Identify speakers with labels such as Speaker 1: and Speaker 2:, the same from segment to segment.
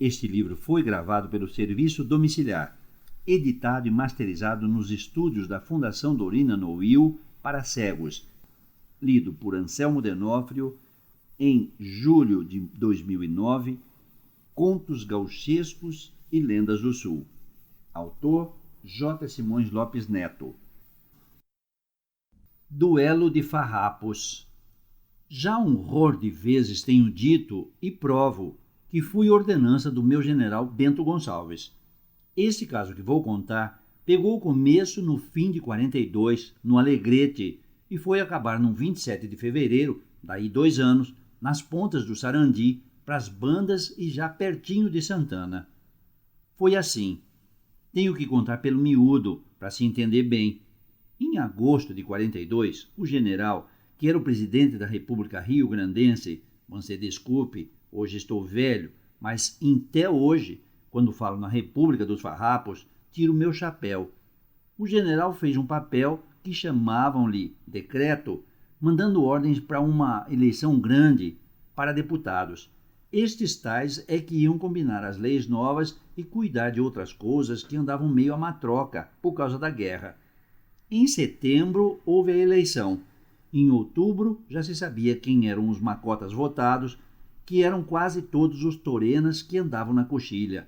Speaker 1: Este livro foi gravado pelo Serviço Domiciliar, editado e masterizado nos estúdios da Fundação Dorina Noil para cegos, lido por Anselmo D'Onofrio em julho de 2009, Contos Gauchescos e Lendas do Sul. Autor J. Simões Lopes Neto. Duelo de farrapos. Já um horror de vezes tenho dito e provo que fui ordenança do meu general Bento Gonçalves. Este caso que vou contar pegou começo no fim de 42, no Alegrete, e foi acabar no 27 de fevereiro, daí 2 anos, nas pontas do Sarandi, para as bandas e já pertinho de Santana. Foi assim. Tenho que contar pelo miúdo, para se entender bem. Em agosto de 42, o general, que era o presidente da República Rio-Grandense, você desculpe, hoje estou velho, mas até hoje, quando falo na República dos Farrapos, tiro meu chapéu. O general fez um papel que chamavam-lhe decreto, mandando ordens para uma eleição grande para deputados. Estes tais é que iam combinar as leis novas e cuidar de outras coisas que andavam meio à matroca por causa da guerra. Em setembro houve a eleição. Em outubro já se sabia quem eram os macotas votados, que eram quase todos os torenas que andavam na coxilha.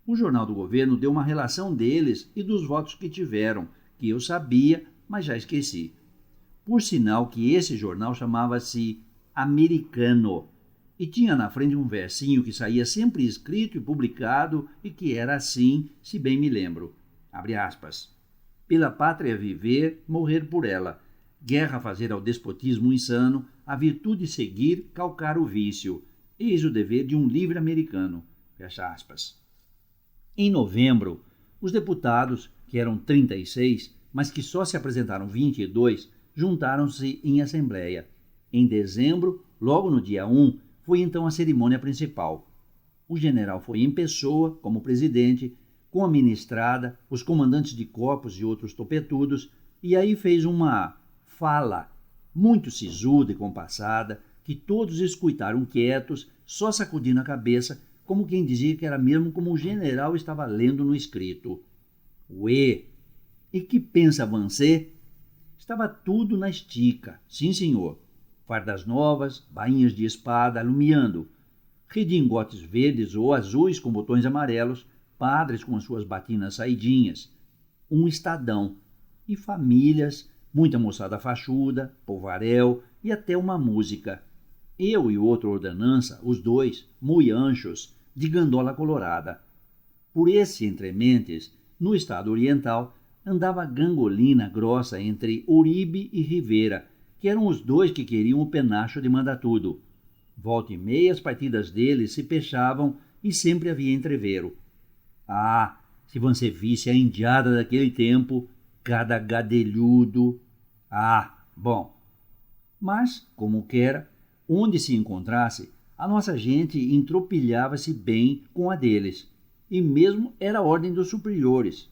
Speaker 1: O jornal do governo deu uma relação deles e dos votos que tiveram, que eu sabia, mas já esqueci. Por sinal que esse jornal chamava-se Americano e tinha na frente um versinho que saía sempre escrito e publicado e que era assim, se bem me lembro. Abre aspas. Pela pátria viver, morrer por ela. Guerra fazer ao despotismo insano, a virtude seguir, calcar o vício. Eis o dever de um livre americano. Fecha aspas. Em novembro, os deputados, que eram 36, mas que só se apresentaram 22, juntaram-se em assembleia. Em dezembro, logo no dia 1, foi então a cerimônia principal. O general foi em pessoa, como presidente, com a ministrada, os comandantes de corpos e outros topetudos, e aí fez uma fala muito sisuda e compassada, que todos escutaram quietos, só sacudindo a cabeça, como quem dizia que era mesmo como o general estava lendo no escrito. Ué, e que pensa você? Estava tudo na estica, sim senhor. Fardas novas, bainhas de espada alumiando, redingotes verdes ou azuis com botões amarelos, padres com as suas batinas saidinhas, um estadão, e famílias, muita moçada fachuda, povaréu e até uma música. Eu e o outro ordenança, os dois, muito anchos, de gandola colorada. Por esse entrementes, no estado oriental, andava gangolina grossa entre Uribe e Rivera, que eram os dois que queriam o penacho de manda-tudo. Volta e meia as partidas deles se fechavam e sempre havia entrevero. Ah, se você visse a indiada daquele tempo, cada gadelhudo. Ah, bom. Mas, como quera, onde se encontrasse, a nossa gente entropilhava-se bem com a deles, e mesmo era a ordem dos superiores.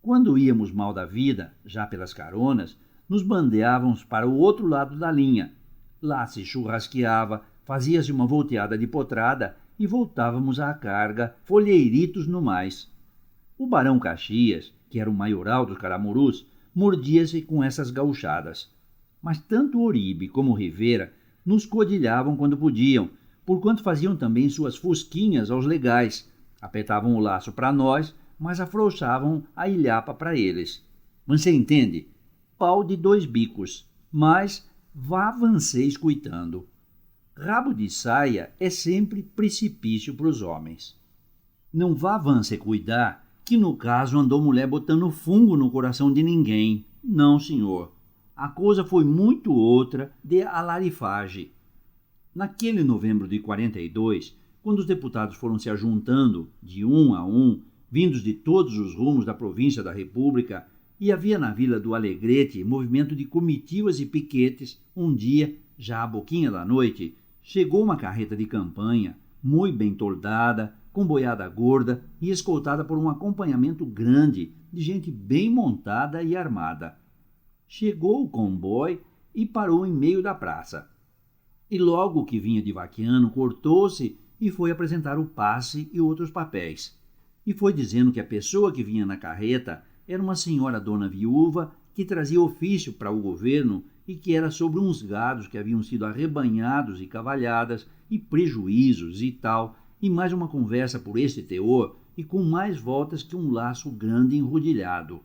Speaker 1: Quando íamos mal da vida, já pelas caronas, nos bandeávamos para o outro lado da linha. Lá se churrasqueava, fazia-se uma volteada de potrada e voltávamos à carga, folheiritos no mais. O barão Caxias, que era o maioral dos caramurus, mordia-se com essas gauchadas. Mas tanto Oribe como Rivera nos codilhavam quando podiam, porquanto faziam também suas fusquinhas aos legais, apertavam o laço para nós, mas afrouxavam a ilhapa para eles. Você entende? Pau de 2 bicos, mas vá avancei cuitando. Rabo de saia é sempre precipício para os homens. Não vá avance cuidar que no caso andou mulher botando fungo no coração de ninguém. Não, senhor. A coisa foi muito outra de alarifage. Naquele novembro de 42, quando os deputados foram se ajuntando de um a um, vindos de todos os rumos da província da República, e havia na vila do Alegrete movimento de comitivas e piquetes, um dia, já à boquinha da noite, chegou uma carreta de campanha, muito bem toldada, com boiada gorda e escoltada por um acompanhamento grande de gente bem montada e armada. Chegou o comboio e parou em meio da praça. E logo o que vinha de vaqueano cortou-se e foi apresentar o passe e outros papéis. E foi dizendo que a pessoa que vinha na carreta era uma senhora dona viúva que trazia ofício para o governo e que era sobre uns gados que haviam sido arrebanhados e cavalhadas e prejuízos e tal, e mais uma conversa por este teor e com mais voltas que um laço grande enrodilhado.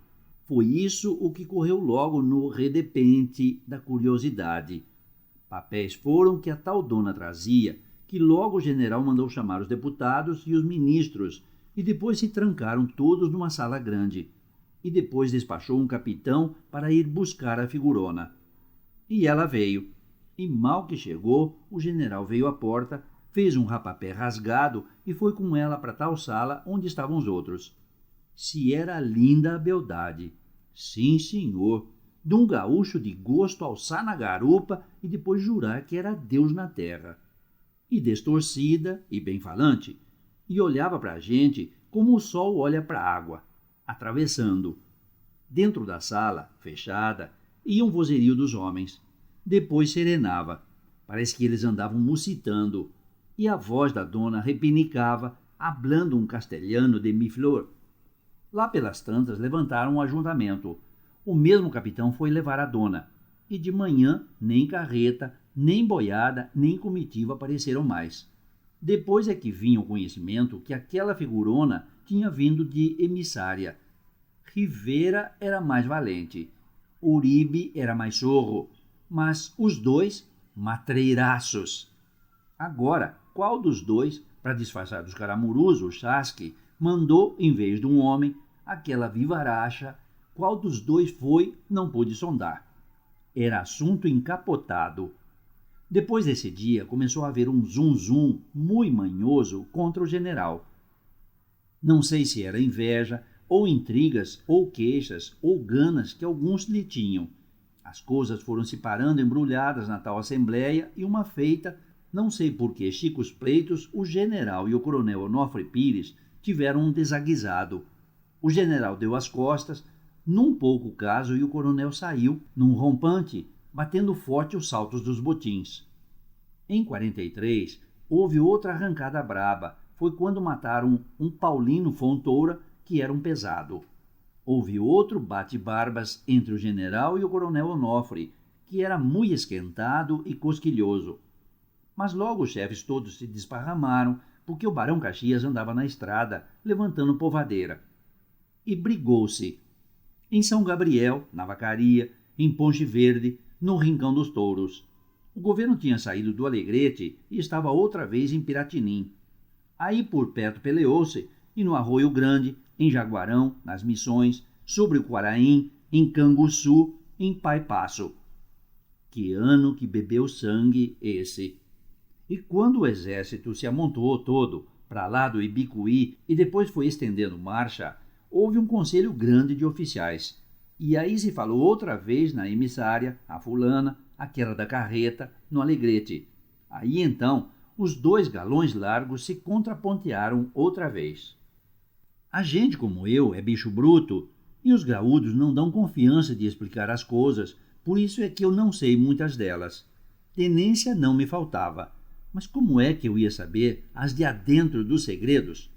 Speaker 1: Foi isso o que correu logo no redepente da curiosidade. Papéis foram que a tal dona trazia, que logo o general mandou chamar os deputados e os ministros, e depois se trancaram todos numa sala grande. E depois despachou um capitão para ir buscar a figurona. E ela veio. E mal que chegou, o general veio à porta, fez um rapapé rasgado e foi com ela para tal sala onde estavam os outros. Se era linda a beldade. Sim, senhor. De um gaúcho de gosto alçar na garupa e depois jurar que era Deus na terra. E destorcida e bem falante. E olhava para a gente como o sol olha para a água, atravessando. Dentro da sala, fechada, ia um vozerio dos homens. Depois serenava. Parece que eles andavam musitando. E a voz da dona repinicava, hablando um castelhano de mi flor. Lá pelas tantas levantaram um ajuntamento. O mesmo capitão foi levar a dona. E de manhã, nem carreta, nem boiada, nem comitiva apareceram mais. Depois é que vinha o conhecimento que aquela figurona tinha vindo de emissária. Rivera era mais valente. Uribe era mais sorro. Mas os dois, matreiraços. Agora, qual dos dois, para disfarçar dos caramurus, o chasque, mandou, em vez de um homem, aquela vivaracha? Qual dos dois foi, não pude sondar. Era assunto encapotado. Depois desse dia, começou a haver um zum-zum muito manhoso contra o general. Não sei se era inveja, ou intrigas, ou queixas, ou ganas que alguns lhe tinham. As coisas foram se parando embrulhadas na tal assembleia e uma feita, não sei por que chicos pleitos, o general e o coronel Onofre Pires tiveram um desaguisado. O general deu as costas, num pouco caso, e o coronel saiu, num rompante, batendo forte os saltos dos botins. Em 43, houve outra arrancada braba. Foi quando mataram um Paulino Fontoura, que era um pesado. Houve outro bate-barbas entre o general e o coronel Onofre, que era muito esquentado e cosquilhoso. Mas logo os chefes todos se desparramaram, porque o barão Caxias andava na estrada, levantando povadeira. E brigou-se. Em São Gabriel, na Vacaria, em Ponche Verde, no Rincão dos Touros. O governo tinha saído do Alegrete e estava outra vez em Piratinim. Aí por perto peleou-se, e no Arroio Grande, em Jaguarão, nas Missões, sobre o Quaraim, em Canguçu, em Paipasso. Que ano que bebeu sangue esse! E quando o exército se amontoou todo, para lá do Ibicuí, e depois foi estendendo marcha, houve um conselho grande de oficiais. E aí se falou outra vez na emissária, a fulana, aquela da carreta, no Alegrete. Aí então, os dois galões largos se contrapontearam outra vez. A gente como eu é bicho bruto, e os graúdos não dão confiança de explicar as coisas, por isso é que eu não sei muitas delas. Tenência não me faltava, mas como é que eu ia saber as de adentro dos segredos?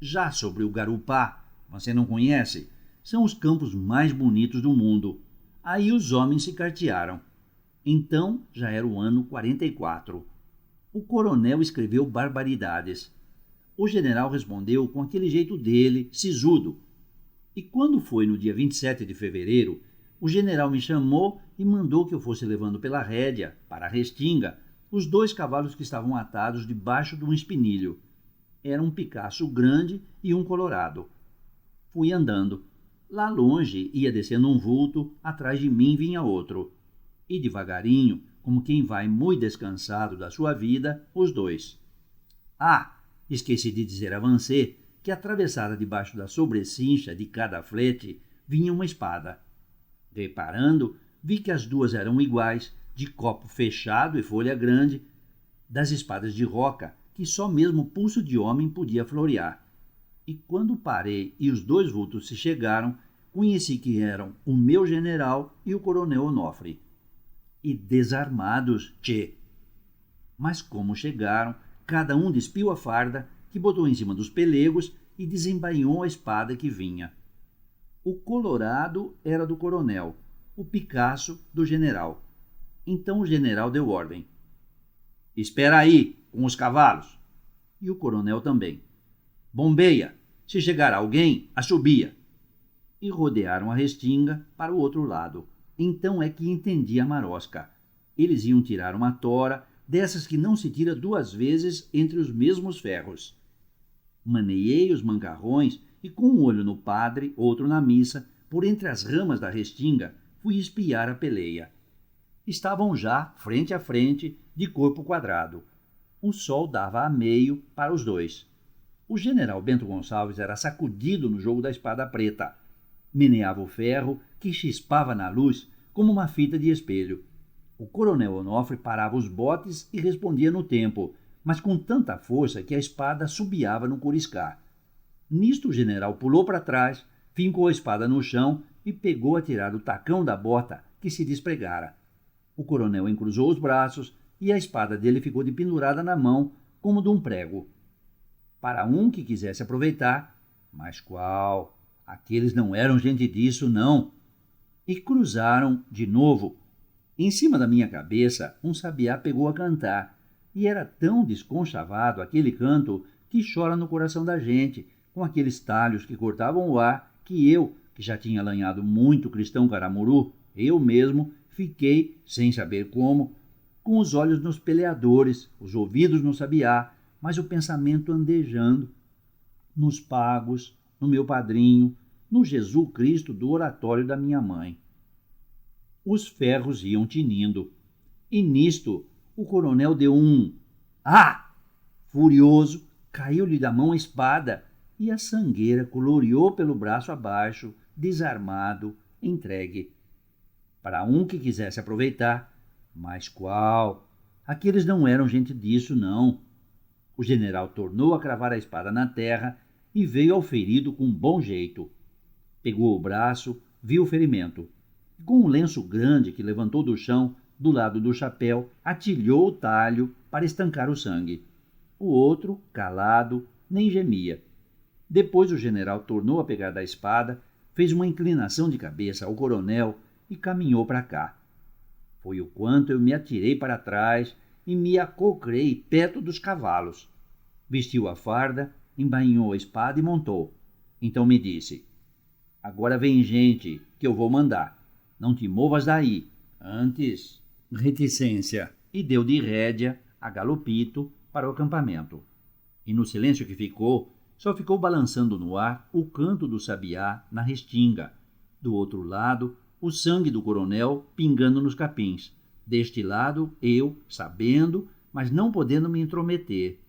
Speaker 1: Já sobre o Garupá, você não conhece? São os campos mais bonitos do mundo. Aí os homens se cartearam. Então já era o ano 44. O coronel escreveu barbaridades. O general respondeu com aquele jeito dele, sisudo. E quando foi no dia 27 de fevereiro, o general me chamou e mandou que eu fosse levando pela rédea, para a restinga, os dois cavalos que estavam atados debaixo de um espinilho. Era um Picasso grande e um colorado. Fui andando. Lá longe ia descendo um vulto, atrás de mim vinha outro. E devagarinho, como quem vai muito descansado da sua vida, os dois. Ah! Esqueci de dizer a você que atravessada debaixo da sobrecincha de cada flete vinha uma espada. Reparando, vi que as duas eram iguais, de copo fechado e folha grande, das espadas de roca que só mesmo pulso de homem podia florear. E quando parei e os dois vultos se chegaram, conheci que eram o meu general e o coronel Onofre. E desarmados, tchê! Mas como chegaram, Cada um despiu a farda, que botou em cima dos pelegos e desembainhou a espada que vinha. O colorado era do coronel, o Picasso do general. Então o general deu ordem. Espera aí, com os cavalos. E o coronel também. Bombeia, se chegar alguém, assobia. E rodearam a restinga para o outro lado. Então é que entendi a marosca. Eles iam tirar uma tora, dessas que não se tira duas vezes entre os mesmos ferros. Maneei os mancarrões e, com um olho no padre, outro na missa, por entre as ramas da restinga, fui espiar a peleia. Estavam já, frente a frente, de corpo quadrado. O sol dava a meio para os dois. O general Bento Gonçalves era sacudido no jogo da espada preta. Meneava o ferro, que chispava na luz como uma fita de espelho. O coronel Onofre parava os botes e respondia no tempo, mas com tanta força que a espada assobiava no curiscar. Nisto o general pulou para trás, fincou a espada no chão e pegou a tirar o tacão da bota, que se despregara. O coronel encruzou os braços e a espada dele ficou pendurada na mão, como de um prego. Para um que quisesse aproveitar, mas qual? Aqueles não eram gente disso, não. E cruzaram de novo. Em cima da minha cabeça, um sabiá pegou a cantar, e era tão desconchavado aquele canto que chora no coração da gente, com aqueles talhos que cortavam o ar, que eu, que já tinha lanhado muito cristão caramuru, eu mesmo fiquei, sem saber como, com os olhos nos peleadores, os ouvidos no sabiá, mas o pensamento andejando, nos pagos, no meu padrinho, no Jesus Cristo do oratório da minha mãe. Os ferros iam tinindo, e nisto o coronel deu um "Ah!". Furioso, caiu-lhe da mão a espada, e a sangueira coloreou pelo braço abaixo, desarmado, entregue. Para um que quisesse aproveitar, mas qual? Aqueles não eram gente disso, não. O general tornou a cravar a espada na terra e veio ao ferido com bom jeito. Pegou o braço, viu o ferimento. Com um lenço grande que levantou do chão, do lado do chapéu, atilhou o talho para estancar o sangue. O outro, calado, nem gemia. Depois o general tornou a pegar da espada, fez uma inclinação de cabeça ao coronel e caminhou para cá. Foi o quanto eu me atirei para trás e me acocrei perto dos cavalos. Vestiu a farda, embainhou a espada e montou. Então me disse: "Agora vem gente, que eu vou mandar. Não te movas daí. Antes..." Reticência. E deu de rédea, a galopito, para o acampamento. E no silêncio que ficou, só ficou balançando no ar o canto do sabiá na restinga. Do outro lado, o sangue do coronel pingando nos capins. Deste lado, eu, sabendo, mas não podendo me intrometer.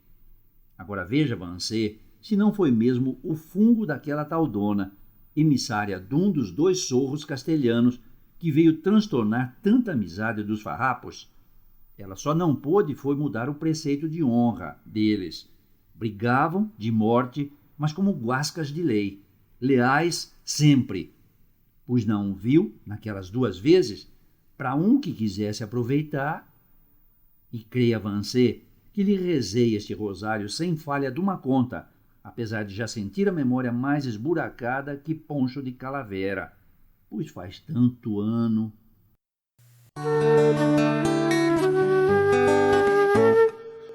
Speaker 1: Agora veja, Vancê, se não foi mesmo o fungo daquela tal dona, emissária de um dos dois sorros castelhanos, que veio transtornar tanta amizade dos farrapos. Ela só não pôde foi mudar o preceito de honra deles. Brigavam de morte, mas como guascas de lei, leais sempre. Pois não viu, naquelas duas vezes, para um que quisesse aproveitar. E creia, Vancê, que lhe rezei este rosário sem falha de uma conta, apesar de já sentir a memória mais esburacada que poncho de calavera, pois faz tanto ano.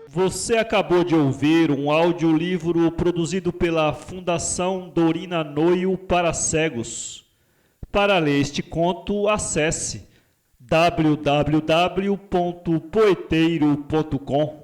Speaker 2: Você acabou de ouvir um audiolivro produzido pela Fundação Dorina Noio para Cegos. Para ler este conto, acesse www.poeteiro.com.